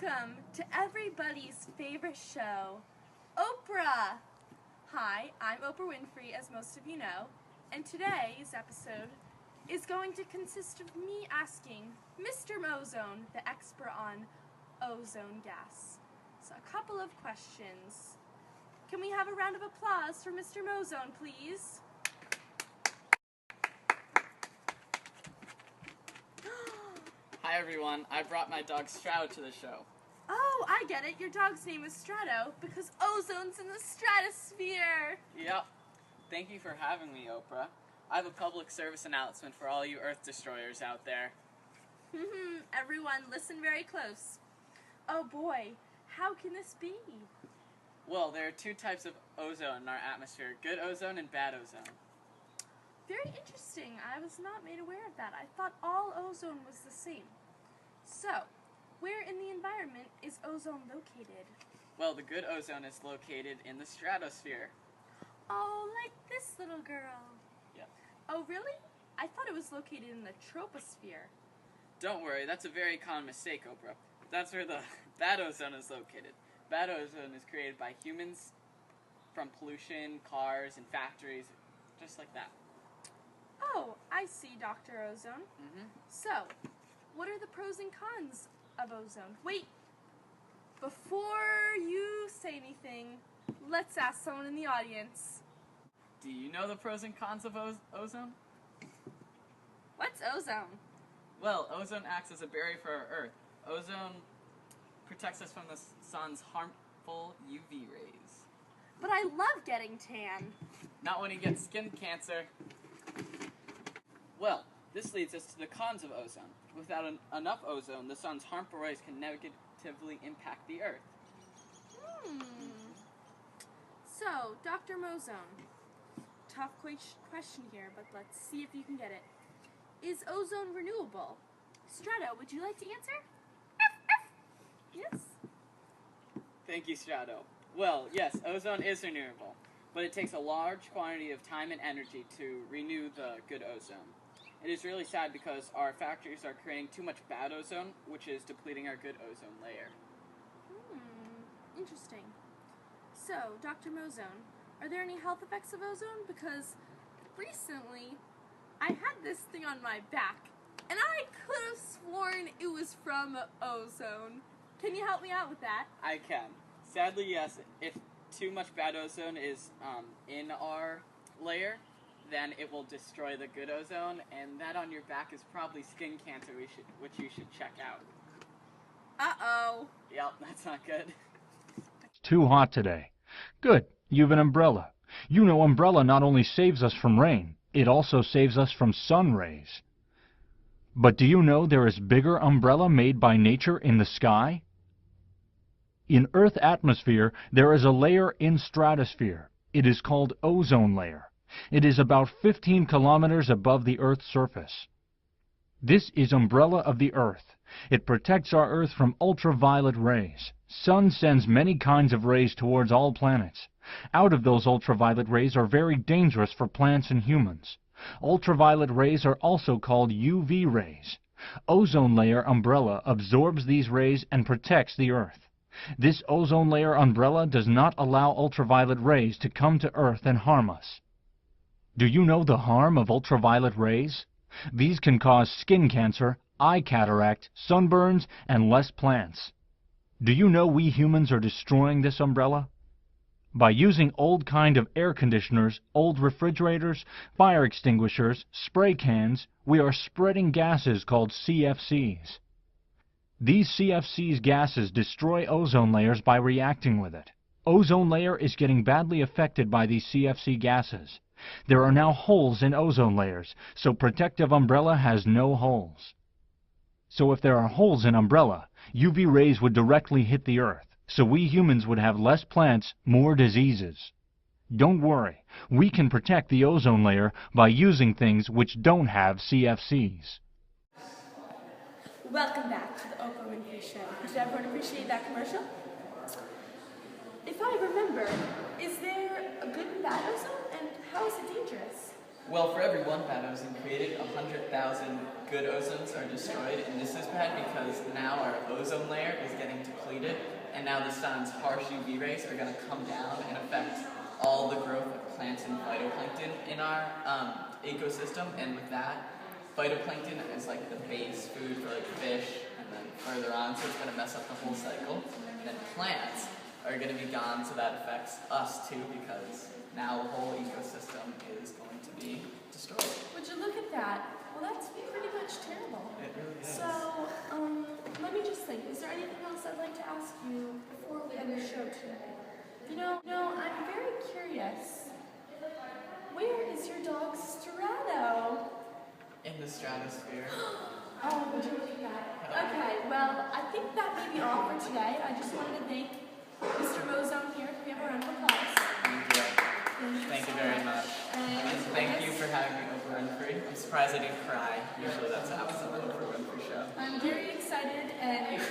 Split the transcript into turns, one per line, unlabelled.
Welcome to everybody's favorite show, Oprah! Hi, I'm Oprah Winfrey, as most of you know, and today's episode is going to consist of me asking Mr. Ozone, the expert on ozone gas, so a couple of questions. Can we have a round of applause for Mr. Ozone, please?
Hi everyone, I brought my dog Strato to the show.
Oh, I get it. Your dog's name is Strato because ozone's in the stratosphere.
Yep. Thank you for having me, Oprah. I have a public service announcement for all you Earth destroyers out there.
Everyone, listen very close. Oh boy, how can this be?
Well, there are two types of ozone in our atmosphere, good ozone and bad ozone.
Very interesting. I was not made aware of that. I thought all ozone was the same. So, where in the environment is ozone located?
Well, the good ozone is located in the stratosphere.
Oh, like this little girl.
Yep.
Oh, really? I thought it was located in the troposphere.
Don't worry, that's a very common mistake, Oprah. That's where the bad ozone is located. Bad ozone is created by humans from pollution, cars, and factories, just like that.
Oh, I see, Dr. Ozone. So, what are the pros and cons of ozone? Wait, before you say anything, let's ask someone in the audience.
Do you know the pros and cons of ozone?
What's ozone?
Well, ozone acts as a barrier for our Earth. Ozone protects us from the sun's harmful UV rays.
But I love getting tan.
Not when you get skin cancer. Well, this leads us to the cons of ozone. Without enough ozone, the sun's harmful rays can negatively impact the Earth.
So, Dr. Ozone, tough question here, but let's see if you can get it. Is ozone renewable? Strato, would you like to answer? Yes?
Thank you, Strato. Well, yes, ozone is renewable, but it takes a large quantity of time and energy to renew the good ozone. It is really sad because our factories are creating too much bad ozone, which is depleting our good ozone layer.
Interesting. So, Dr. Ozone, are there any health effects of ozone? Because recently, I had this thing on my back, and I could have sworn it was from ozone. Can you help me out with that?
I can. Sadly, yes, if too much bad ozone is in our layer, then it will destroy the good ozone, and that on your back is probably skin cancer, which you should check out.
Uh-oh.
Yep, that's not good.
It's too hot today. Good, you've an umbrella. You know umbrella not only saves us from rain, it also saves us from sun rays. But do you know there is bigger umbrella made by nature in the sky? In Earth's atmosphere, there is a layer in stratosphere. It is called ozone layer. It is about 15 kilometers above the Earth's surface. This is umbrella of the Earth. It protects our Earth from ultraviolet rays. Sun sends many kinds of rays towards all planets. Out of those ultraviolet rays are very dangerous for plants and humans. Ultraviolet rays are also called UV rays. Ozone layer umbrella absorbs these rays and protects the Earth. This ozone layer umbrella does not allow ultraviolet rays to come to Earth and harm us. Do you know the harm of ultraviolet rays? These can cause skin cancer, eye cataract, sunburns, and less plants. Do you know we humans are destroying this umbrella? By using old kind of air conditioners, old refrigerators, fire extinguishers, spray cans, we are spreading gases called CFCs. These CFCs gases destroy ozone layers by reacting with it. Ozone layer is getting badly affected by these CFC gases. There are now holes in ozone layers, so protective umbrella has no holes. So if there are holes in umbrella, UV rays would directly hit the Earth, so we humans would have less plants, more diseases. Don't worry, we can protect the ozone layer by using things which don't have CFCs.
Welcome back to the Oprah Winfrey Show. Did everyone appreciate that commercial? If I remember, is there a good and bad ozone, and how is it dangerous?
Well, for every one bad ozone created, 100,000 good ozones are destroyed, and this is bad because now our ozone layer is getting depleted, and now the sun's harsh UV rays are going to come down and affect all the growth of plants and phytoplankton in our ecosystem, and with that, phytoplankton is like the base food for like fish, and then further on, so it's going to mess up the whole cycle. And then plants are going to be gone, so that affects us too, because now the whole ecosystem is going to be destroyed.
Would you look at that? Well, that's pretty much terrible.
It really is.
So, let me just think. Is there anything else I'd like to ask you before we end the show today? You know, I'm very curious. Where is your dog Strato?
In the stratosphere.
Oh, would you look at that? Okay, well, I think that may be all for today. I just wanted to thank Mr. Ozone here. Can we have a round of applause?
Thank you. Thank you very much. And thank you for having me, Oprah Winfrey. I'm surprised I didn't cry. Usually that's happens on the Oprah Winfrey show.
I'm very excited and